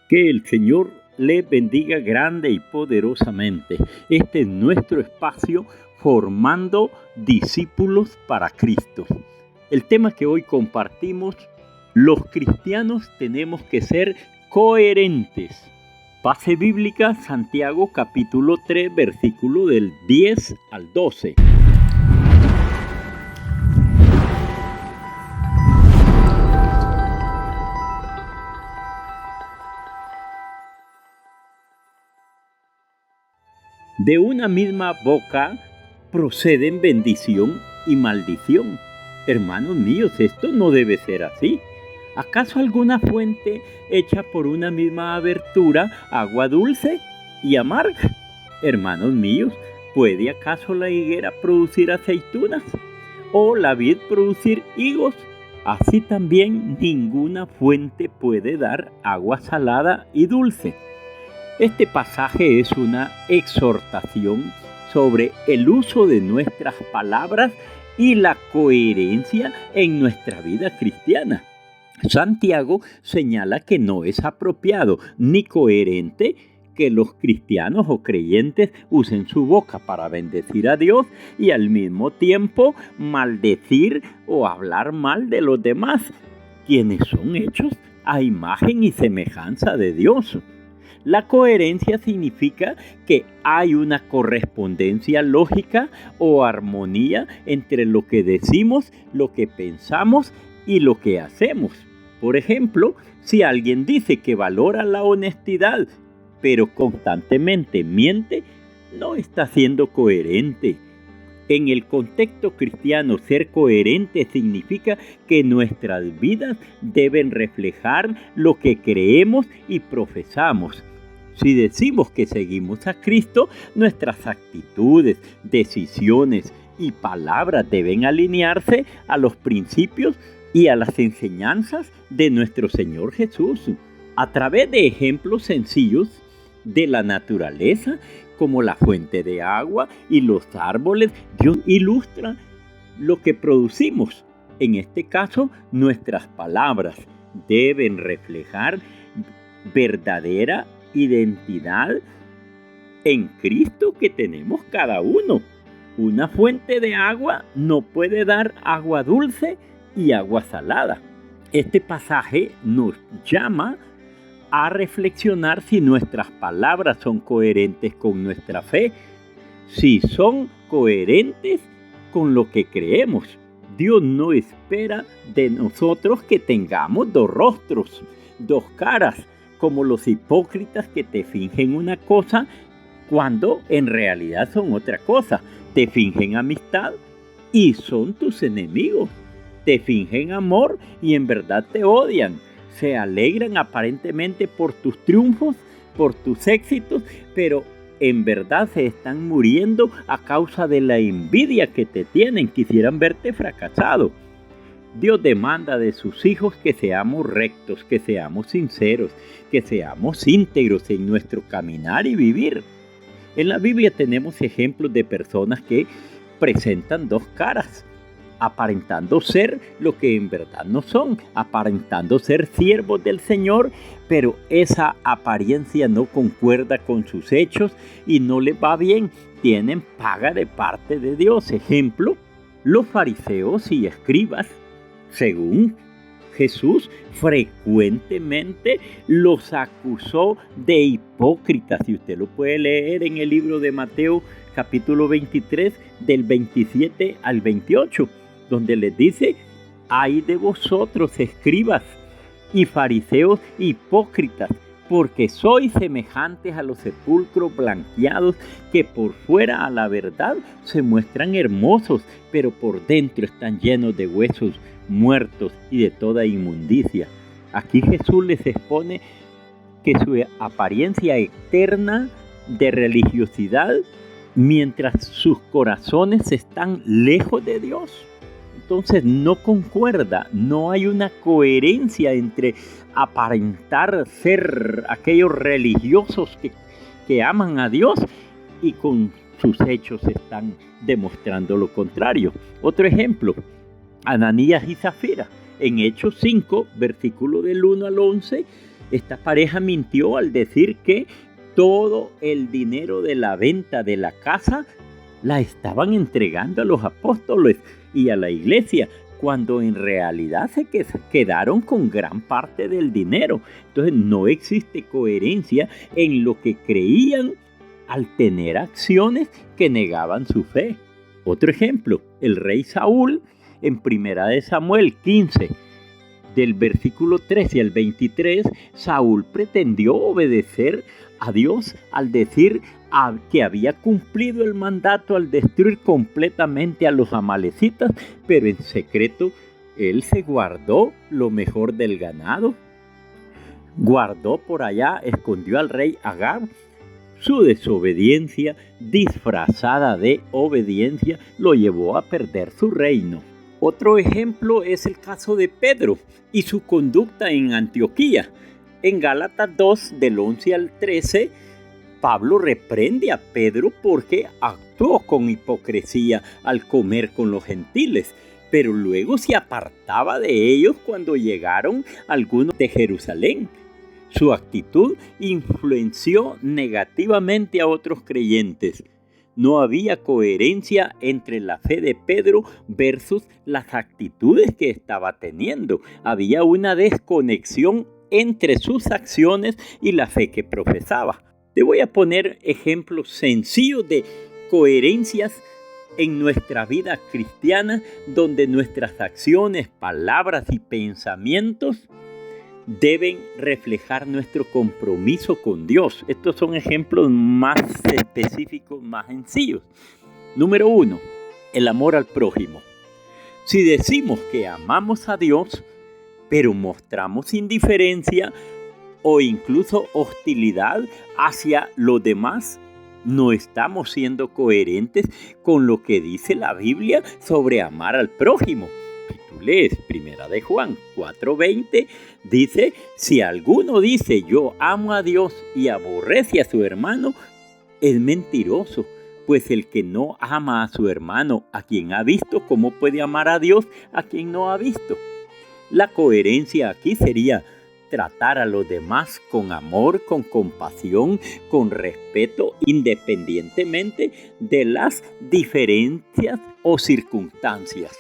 Que el Señor le bendiga grande y poderosamente. Este es nuestro espacio formando discípulos para Cristo. El tema que hoy compartimos: los cristianos tenemos que ser coherentes. Base bíblica, Santiago capítulo 3, versículo del 10 al 12. De una misma boca proceden bendición y maldición. Hermanos míos, esto no debe ser así. ¿Acaso alguna fuente echa por una misma abertura agua dulce y amarga? Hermanos míos, ¿puede acaso la higuera producir aceitunas o la vid producir higos? Así también ninguna fuente puede dar agua salada y dulce. Este pasaje es una exhortación sobre el uso de nuestras palabras y la coherencia en nuestra vida cristiana. Santiago señala que no es apropiado ni coherente que los cristianos o creyentes usen su boca para bendecir a Dios y al mismo tiempo maldecir o hablar mal de los demás, quienes son hechos a imagen y semejanza de Dios. La coherencia significa que hay una correspondencia lógica o armonía entre lo que decimos, lo que pensamos y lo que hacemos. Por ejemplo, si alguien dice que valora la honestidad, pero constantemente miente, no está siendo coherente. En el contexto cristiano, ser coherente significa que nuestras vidas deben reflejar lo que creemos y profesamos. Si decimos que seguimos a Cristo, nuestras actitudes, decisiones y palabras deben alinearse a los principios y a las enseñanzas de nuestro Señor Jesús. A través de ejemplos sencillos de la naturaleza, como la fuente de agua y los árboles, Dios ilustra lo que producimos. En este caso, nuestras palabras deben reflejar verdadera identidad en Cristo que tenemos cada uno. Una fuente de agua no puede dar agua dulce y agua salada. Este pasaje nos llama a reflexionar si nuestras palabras son coherentes con nuestra fe, si son coherentes con lo que creemos. Dios no espera de nosotros que tengamos dos rostros, dos caras, como los hipócritas que te fingen una cosa cuando en realidad son otra cosa. Te fingen amistad y son tus enemigos. Te fingen amor y en verdad te odian. Se alegran aparentemente por tus triunfos, por tus éxitos, pero en verdad se están muriendo a causa de la envidia que te tienen. Quisieran verte fracasado. Dios demanda de sus hijos que seamos rectos, que seamos sinceros, que seamos íntegros en nuestro caminar y vivir. En la Biblia tenemos ejemplos de personas que presentan dos caras, aparentando ser lo que en verdad no son, aparentando ser siervos del Señor, pero esa apariencia no concuerda con sus hechos y no les va bien. Tienen paga de parte de Dios. Ejemplo, los fariseos y escribas, según Jesús, frecuentemente los acusó de hipócritas. Y usted lo puede leer en el libro de Mateo capítulo 23 del 27 al 28. Donde les dice: ay de vosotros, escribas y fariseos hipócritas, porque sois semejantes a los sepulcros blanqueados, que por fuera a la verdad se muestran hermosos, pero por dentro están llenos de huesos muertos y de toda inmundicia. Aquí Jesús les expone que su apariencia externa de religiosidad, mientras sus corazones están lejos de Dios. Entonces no concuerda, no hay una coherencia entre aparentar ser aquellos religiosos que aman a Dios y con sus hechos están demostrando lo contrario. Otro ejemplo, Ananías y Zafira. En Hechos 5, versículo del 1 al 11, Esta pareja mintió al decir que todo el dinero de la venta de la casa la estaban entregando a los apóstoles y a la iglesia, cuando en realidad se quedaron con gran parte del dinero. Entonces no existe coherencia en lo que creían al tener acciones que negaban su fe. Otro ejemplo, el rey Saúl, en 1 Samuel 15, del versículo 13 al 23, Saúl pretendió obedecer a Dios al decir que había cumplido el mandato al destruir completamente a los amalecitas, pero en secreto él se guardó lo mejor del ganado. Guardó por allá, escondió al rey Agag. Su desobediencia, disfrazada de obediencia, lo llevó a perder su reino. Otro ejemplo es el caso de Pedro y su conducta en Antioquía. En Gálatas 2, del 11 al 13, Pablo reprende a Pedro porque actuó con hipocresía al comer con los gentiles, pero luego se apartaba de ellos cuando llegaron algunos de Jerusalén. Su actitud influenció negativamente a otros creyentes. No había coherencia entre la fe de Pedro versus las actitudes que estaba teniendo. Había una desconexión entre sus acciones y la fe que profesaba. Te voy a poner ejemplos sencillos de coherencias en nuestra vida cristiana, donde nuestras acciones, palabras y pensamientos deben reflejar nuestro compromiso con Dios. Estos son ejemplos más específicos, más sencillos. Número 1, el amor al prójimo. Si decimos que amamos a Dios, pero mostramos indiferencia o incluso hostilidad hacia los demás, no estamos siendo coherentes con lo que dice la Biblia sobre amar al prójimo. Si tú lees 1 Juan 4:20, dice: si alguno dice yo amo a Dios y aborrece a su hermano, es mentiroso, pues el que no ama a su hermano a quien ha visto, ¿cómo puede amar a Dios a quien no ha visto? La coherencia aquí sería tratar a los demás con amor, con compasión, con respeto, independientemente de las diferencias o circunstancias.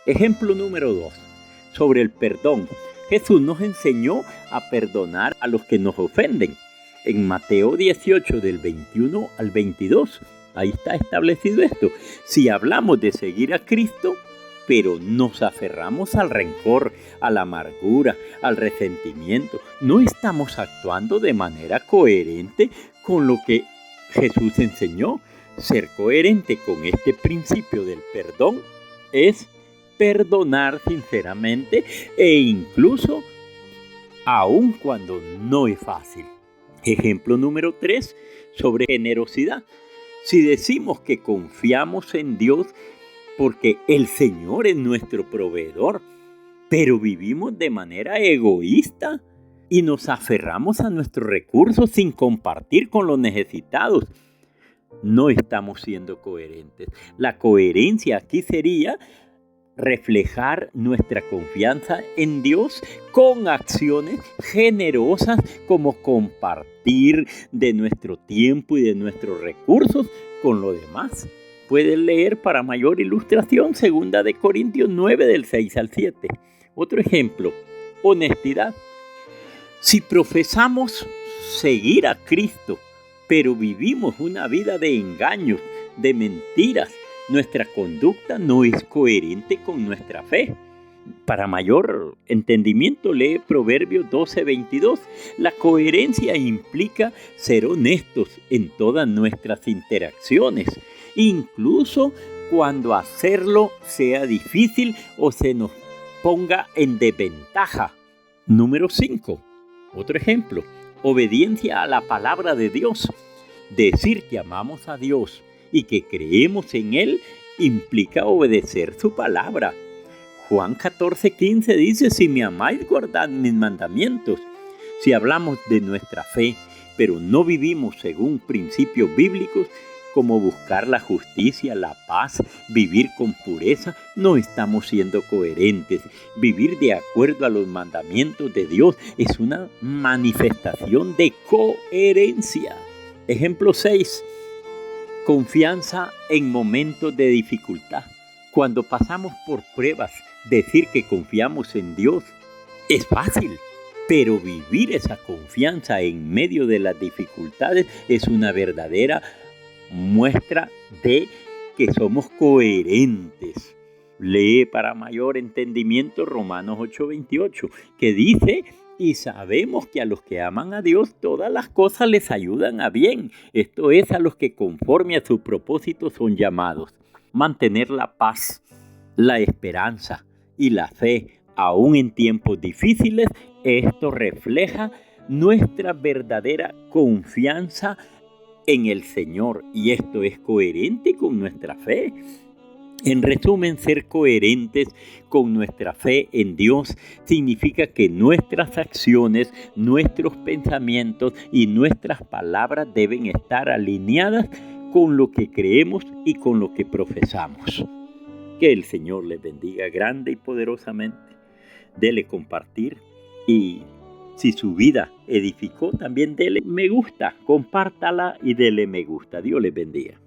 Ejemplo número 2, sobre el perdón. Jesús nos enseñó a perdonar a los que nos ofenden. En Mateo 18, del 21 al 22, ahí está establecido esto. Si hablamos de seguir a Cristo, pero nos aferramos al rencor, a la amargura, al resentimiento, no estamos actuando de manera coherente con lo que Jesús enseñó. Ser coherente con este principio del perdón es perdonar sinceramente e incluso aun cuando no es fácil. Ejemplo número 3, sobre generosidad. Si decimos que confiamos en Dios porque el Señor es nuestro proveedor, pero vivimos de manera egoísta y nos aferramos a nuestros recursos sin compartir con los necesitados, no estamos siendo coherentes. La coherencia aquí sería reflejar nuestra confianza en Dios con acciones generosas como compartir de nuestro tiempo y de nuestros recursos con los demás. Puedes leer para mayor ilustración 2 Corintios 9 del 6 al 7. Otro ejemplo, honestidad. Si profesamos seguir a Cristo, pero vivimos una vida de engaños, de mentiras, nuestra conducta no es coherente con nuestra fe. Para mayor entendimiento, lee Proverbios 12:22. La coherencia implica ser honestos en todas nuestras interacciones, incluso cuando hacerlo sea difícil o se nos ponga en desventaja. Número 5. Otro ejemplo, obediencia a la palabra de Dios. Decir que amamos a Dios y que creemos en Él implica obedecer su palabra. Juan 14:15 dice: si me amáis, guardad mis mandamientos. Si hablamos de nuestra fe, pero no vivimos según principios bíblicos, como buscar la justicia, la paz, vivir con pureza, no estamos siendo coherentes. Vivir de acuerdo a los mandamientos de Dios es una manifestación de coherencia. Ejemplo 6. Confianza en momentos de dificultad. Cuando pasamos por pruebas, decir que confiamos en Dios es fácil, pero vivir esa confianza en medio de las dificultades es una verdadera muestra de que somos coherentes. Lee para mayor entendimiento Romanos 8:28, que dice: y sabemos que a los que aman a Dios todas las cosas les ayudan a bien. Esto es, a los que conforme a su propósito son llamados. Mantener la paz, la esperanza y la fe, aún en tiempos difíciles, esto refleja nuestra verdadera confianza en el Señor, y esto es coherente con nuestra fe. En resumen, ser coherentes con nuestra fe en Dios significa que nuestras acciones, nuestros pensamientos y nuestras palabras deben estar alineadas con lo que creemos y con lo que profesamos. Que el Señor les bendiga grande y poderosamente. Dele compartir, y si su vida edificó, también dele me gusta, compártala y dele me gusta. Dios les bendiga.